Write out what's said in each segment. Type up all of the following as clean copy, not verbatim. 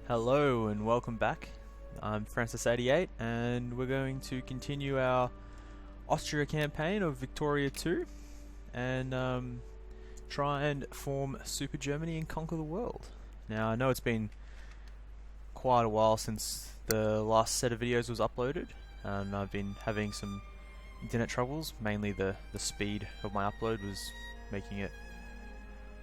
Hello and welcome back. I'm Francis88 and we're going to continue our Austria campaign of Victoria 2 and try and form Super Germany and conquer the world. Now I know it's been quite a while since the last set of videos was uploaded and I've been having some internet troubles. Mainly the speed of my upload was making it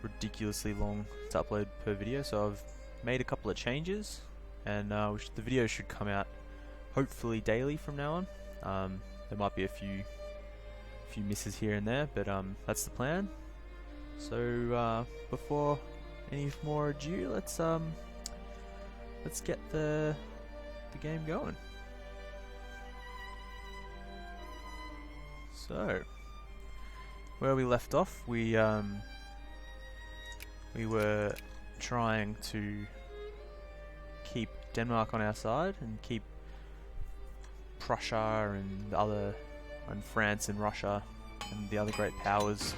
ridiculously long to upload per video, so I've made a couple of changes and the video should come out hopefully daily from now on. There might be a few misses here and there, but that's the plan. So before any more ado, let's get the game going. So where we left off, we were trying to keep Denmark on our side and keep Prussia and France and Russia and the other great powers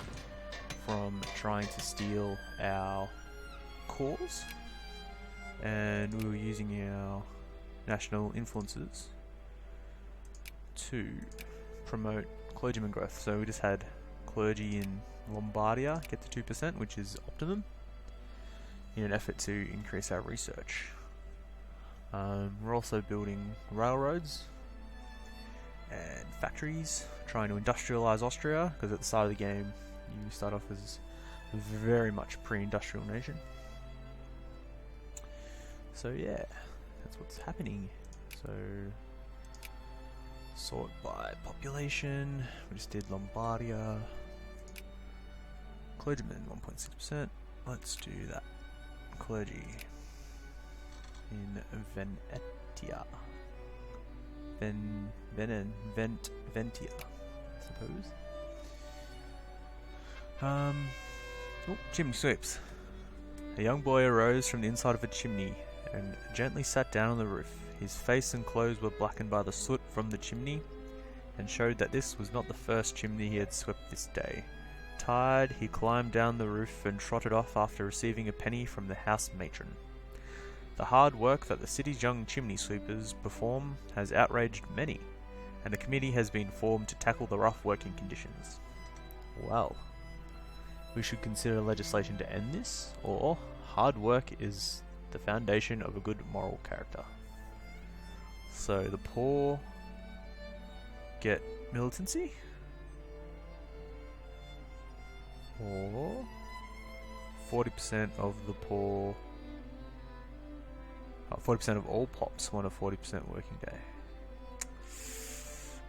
from trying to steal our cause, and we were using our national influences to promote clergyman growth. So we just had clergy in Lombardia get to 2%, which is optimum, in an effort to increase our research. We're also building railroads and factories, trying to industrialize Austria, because at the start of the game you start off as a very much pre-industrial nation. So yeah, that's what's happening. So sort by population, we just did Lombardia. Clergymen 1.6%, let's do that. Clergy in Venetia. Ventia, I suppose. Chimney sweeps. A young boy arose from the inside of a chimney and gently sat down on the roof. His face and clothes were blackened by the soot from the chimney and showed that this was not the first chimney he had swept this day. Tired, he climbed down the roof and trotted off after receiving a penny from the house matron. The hard work that the city's young chimney sweepers perform has outraged many, and a committee has been formed to tackle the rough working conditions. Well, we should consider legislation to end this, or hard work is the foundation of a good moral character. So the poor get militancy, or 40% of the poor, 40% of all pops want a 40% working day.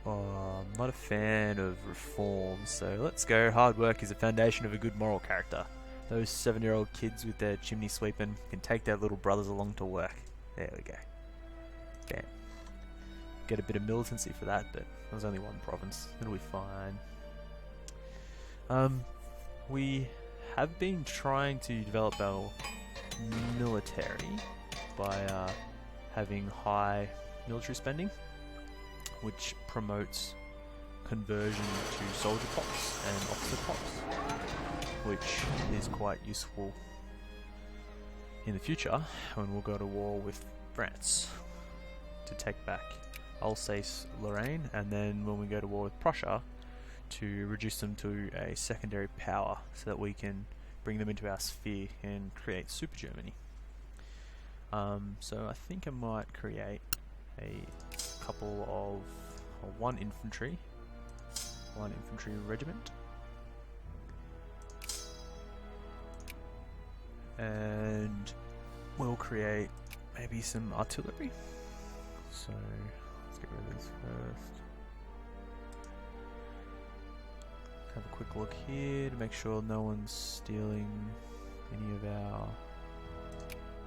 I'm not a fan of reforms, so let's go. Hard work is the foundation of a good moral character. Those 7-year-old kids with their chimney sweeping can take their little brothers along to work. There we go. Damn. Get a bit of militancy for that, but there's only one province. It'll be fine. We have been trying to develop our military by having high military spending, which promotes conversion to soldier pops and officer pops, which is quite useful in the future when we'll go to war with France to take back Alsace-Lorraine, and then when we go to war with Prussia to reduce them to a secondary power so that we can bring them into our sphere and create Super Germany. So I think I might create a couple of one infantry regiment, and we'll create maybe some artillery. So let's get rid of this first. Have a quick look here to make sure no one's stealing any of our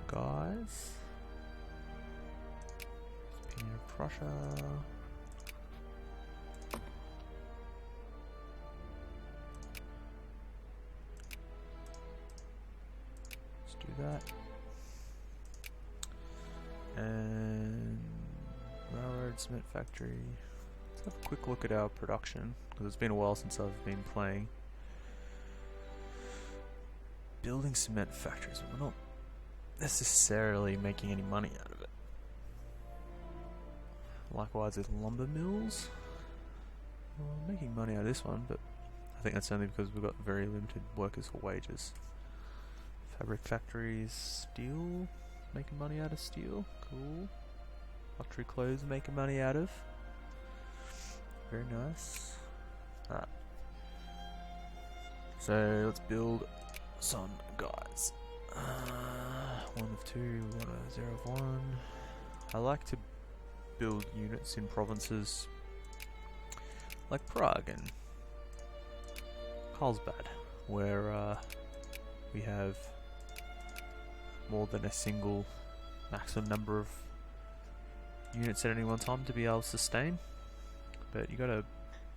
guys. Opinion of Prussia. Let's do that. And railroad, cement factory. Let's have a quick look at our production, because it's been a while since I've been playing. Building cement factories. We're not necessarily making any money out of it. Likewise with lumber mills. Well, I'm making money out of this one, but I think that's only because we've got very limited workers for wages. Fabric factories, steel, making money out of steel, cool. Luxury clothes making money out of. Very nice. Alright. So let's build some guys. 1 of 2, 1 of 0 of 1. I like to build units in provinces like Prague and Carlsbad, where we have more than a single maximum number of units at any one time to be able to sustain. But you gotta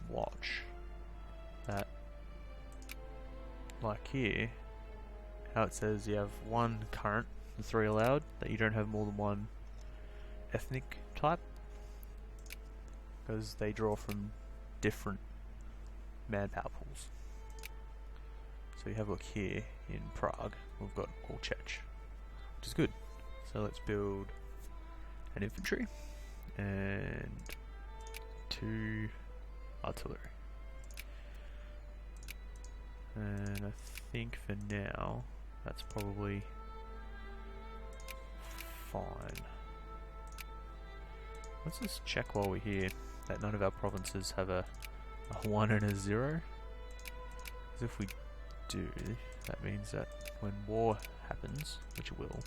watch that, like here, how it says you have 1 current and 3 allowed, that you don't have more than 1 ethnic type, because they draw from different manpower pools. So you have a look here in Prague, we've got all Czech, which is good. So let's build an infantry and 2 artillery. And I think for now that's probably fine. Let's just check while we're here that none of our provinces have a 1 and a 0. Because if we do, that means that when war happens, which it will,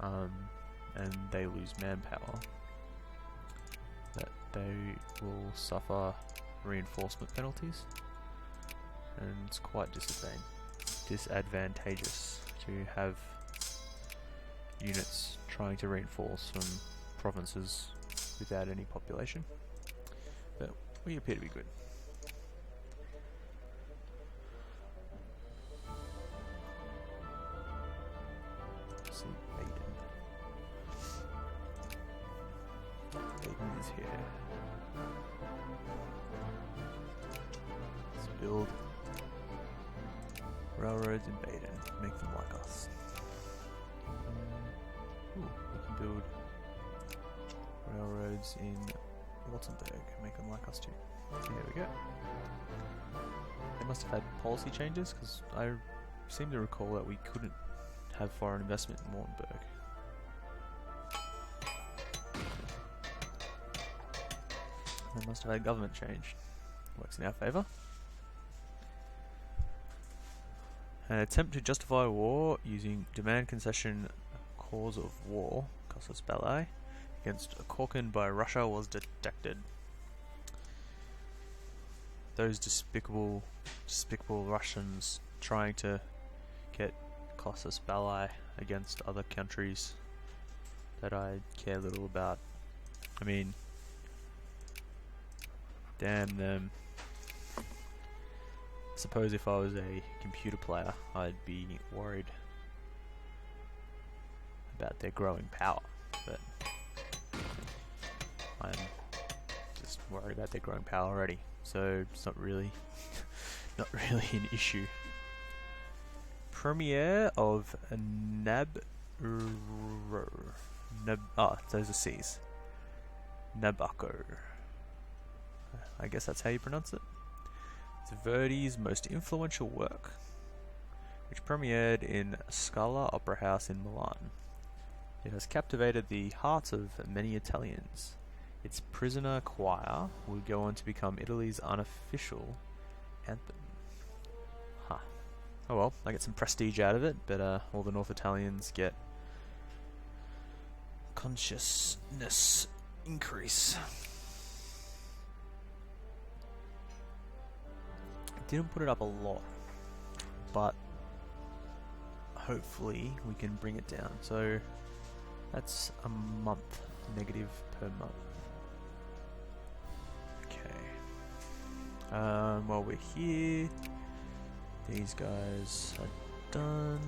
and they lose manpower, that they will suffer reinforcement penalties, and it's quite disadvantageous to have units trying to reinforce from provinces without any population, but we appear to be good. Let's see, Baden is here. Let's build railroads in Baden, make them like us. Ooh, we can build railroads in Württemberg, make them like us too. There we go. They must have had policy changes, because I seem to recall that we couldn't have foreign investment in Württemberg. They must have had government change. Works in our favour. An attempt to justify war using demand concession cause of war, casus belli, against Korkan by Russia was detected. Those despicable Russians trying to get casus belli against other countries that I care little about. I mean, damn them. I suppose if I was a computer player, I'd be worried about their growing power, but I'm just worried about their growing power already, so it's not really an issue. Premier of those are C's. Nabucco. I guess that's how you pronounce it. It's Verdi's most influential work, which premiered in Scala Opera House in Milan. It has captivated the hearts of many Italians. Its prisoner choir would go on to become Italy's unofficial anthem. Huh. Oh well, I get some prestige out of it, but all the North Italians get consciousness increase. Didn't put it up a lot, but hopefully we can bring it down. So that's a month negative per month. Okay. While we're here, these guys are done.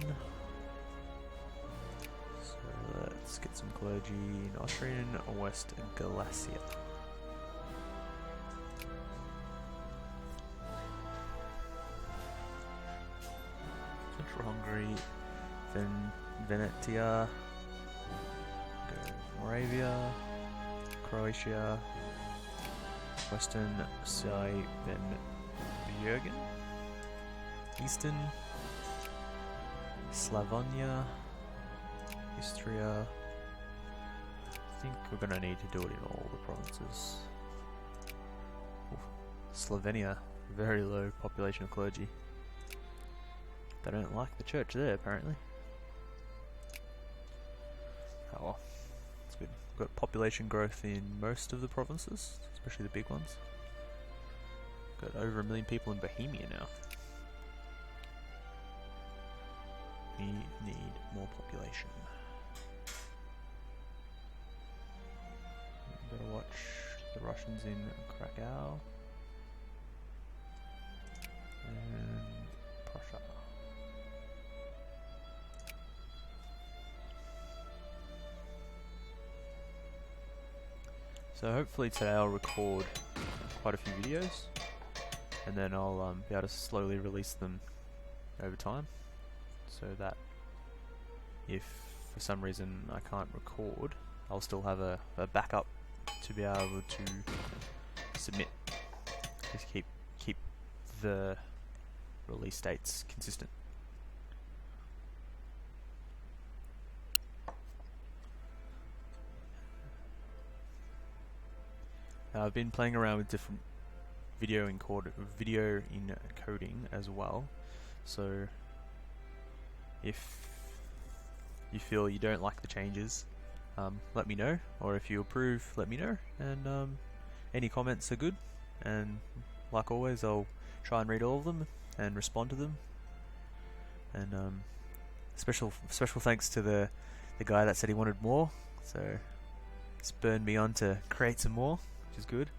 So let's get some clergy in Austrian West Galicia. Central Hungary, then Venetia, go Moravia, Croatia, Western Siebenbürgen, Eastern Slavonia, Austria. I think we're gonna need to do it in all the provinces. Oof. Slovenia, very low population of clergy. They don't like the church there, apparently. Oh well, it's good. We've got population growth in most of the provinces, especially the big ones. Got over 1 million people in Bohemia now. We need more population. Better watch the Russians in Krakow and Prussia. So hopefully today I'll record quite a few videos, and then I'll be able to slowly release them over time, so that if for some reason I can't record, I'll still have a backup to be able to submit. Just keep the release dates consistent. I've been playing around with different video encoding as well, so if you feel you don't like the changes, let me know, or if you approve, let me know, and any comments are good, and like always I'll try and read all of them and respond to them. And special thanks to the guy that said he wanted more, so it spurred me on to create some more, which is good.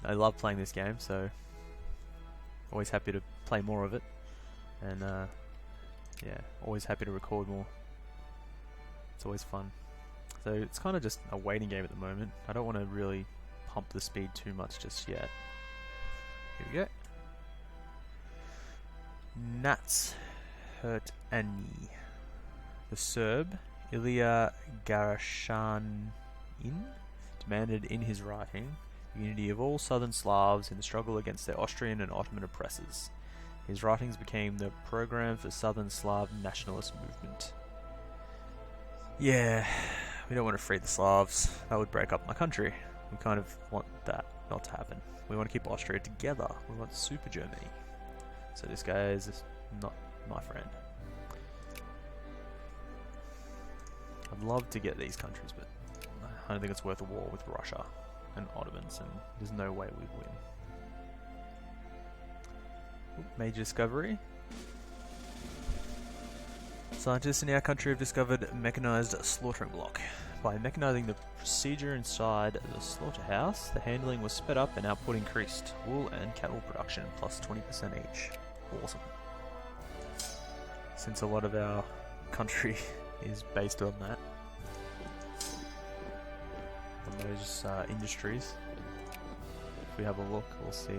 I love playing this game, so always happy to play more of it, and yeah, always happy to record more. It's always fun. So it's kind of just a waiting game at the moment. I don't want to really pump the speed too much just yet. Here we go. Nats hurt Annie. The Serb, Ilya Garashanin, demanded in his writing the unity of all southern Slavs in the struggle against their Austrian and Ottoman oppressors. His writings became the program for Southern Slav nationalist movement. Yeah, we don't want to free the Slavs. That would break up my country. We kind of want that not to happen. We want to keep Austria together. We want super Germany. So this guy is not my friend. I'd love to get these countries, but I don't think it's worth a war with Russia and Ottomans, and there's no way we'd win. Major discovery. Scientists in our country have discovered a mechanized slaughtering block. By mechanizing the procedure inside the slaughterhouse, the handling was sped up and output increased. Wool and cattle production plus 20% each. Awesome. Since a lot of our country is based on that, on those industries, if we have a look, we'll see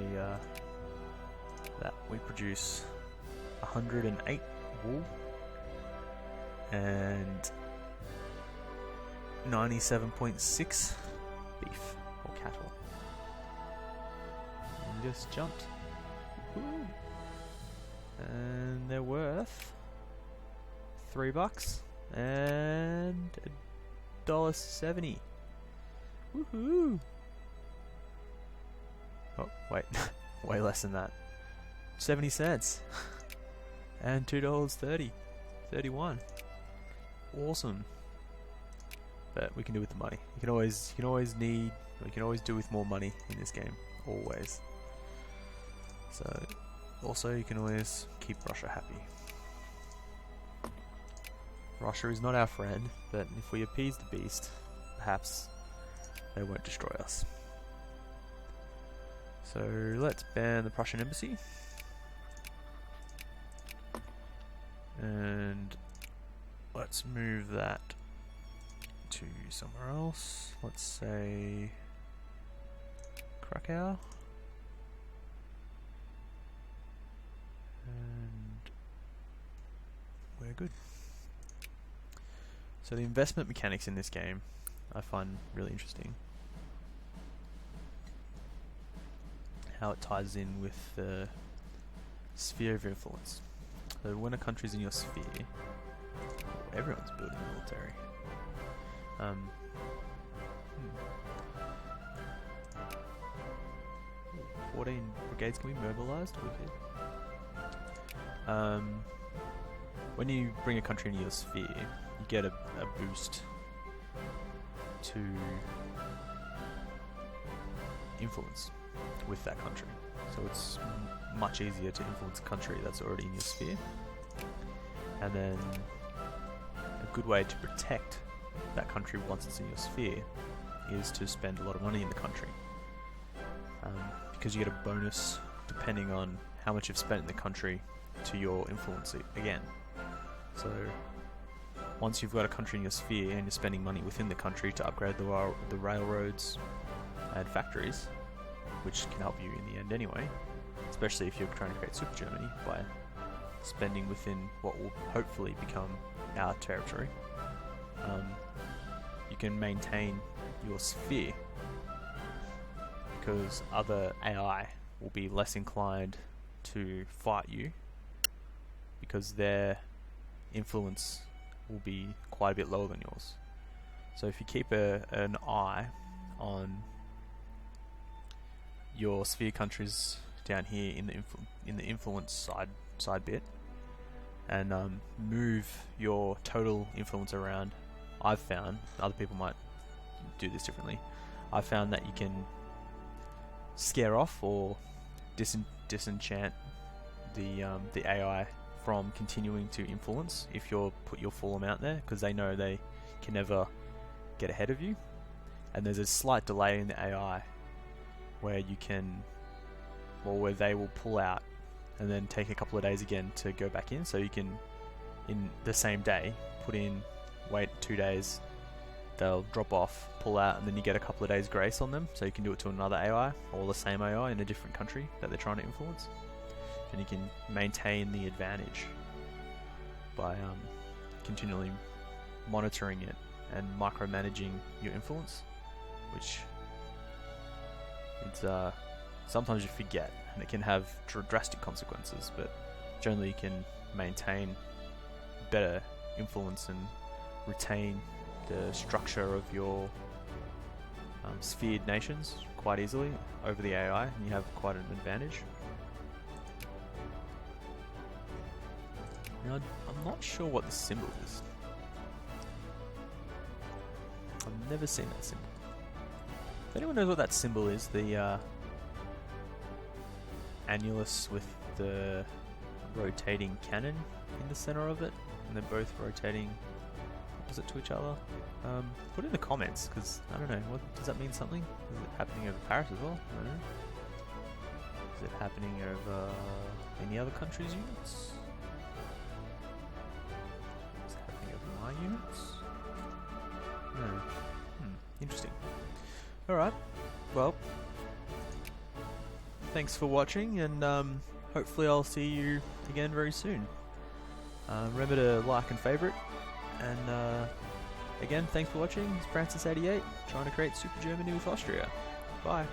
that we produce 108 wool and 97.6 beef or cattle. And just jumped. Woo. And they're worth $3 and $1.70. Woohoo! Oh, wait. Way less than that. 70 cents. And $2.30. 31. Awesome. But we can do with the money. You can always do with more money in this game. Always. So also you can always keep Russia happy. Russia is not our friend, but if we appease the beast, perhaps they won't destroy us. So let's ban the Prussian embassy. And let's move that to somewhere else. Let's say Krakow. And we're good. So the investment mechanics in this game I find really interesting. How it ties in with the sphere of influence. So when a country's in your sphere, everyone's building military. 14 brigades can be mobilized. Wicked. When you bring a country into your sphere, you get a boost to influence with that country. So it's much easier to influence a country that's already in your sphere. And then a good way to protect that country once it's in your sphere is to spend a lot of money in the country. Because you get a bonus depending on how much you've spent in the country to your influence again. So once you've got a country in your sphere and you're spending money within the country to upgrade the railroads and factories, which can help you in the end anyway, especially if you're trying to create Super Germany by spending within what will hopefully become our territory, you can maintain your sphere because other AI will be less inclined to fight you because their influence will be quite a bit lower than yours. So if you keep an eye on your sphere countries down here in the influence side bit, and move your total influence around, I've found, other people might do this differently, I've found that you can scare off or disenchant the AI from continuing to influence if you put your full amount there, because they know they can never get ahead of you, and there's a slight delay in the AI where you can, or where they will pull out and then take a couple of days again to go back in. So you can, in the same day, put in, wait 2 days, they'll drop off, pull out, and then you get a couple of days grace on them, so you can do it to another AI or the same AI in a different country that they're trying to influence, and you can maintain the advantage by continually monitoring it and micromanaging your influence, which it's sometimes you forget, and it can have drastic consequences, but generally you can maintain better influence and retain the structure of your sphered nations quite easily over the AI, and you have quite an advantage. Now, I'm not sure what the symbol is. I've never seen that symbol. If anyone knows what that symbol is, the annulus with the rotating cannon in the center of it, and they're both rotating opposite to each other, put it in the comments, because I don't know, what does that mean? Something? Is it happening over Paris as well? I don't know. Is it happening over any other countries' units? Is it happening over my units? No. Interesting. Alright, well, thanks for watching, and hopefully I'll see you again very soon. Remember to like and favourite, and again, thanks for watching. It's Francis88, trying to create Super Germany with Austria. Bye.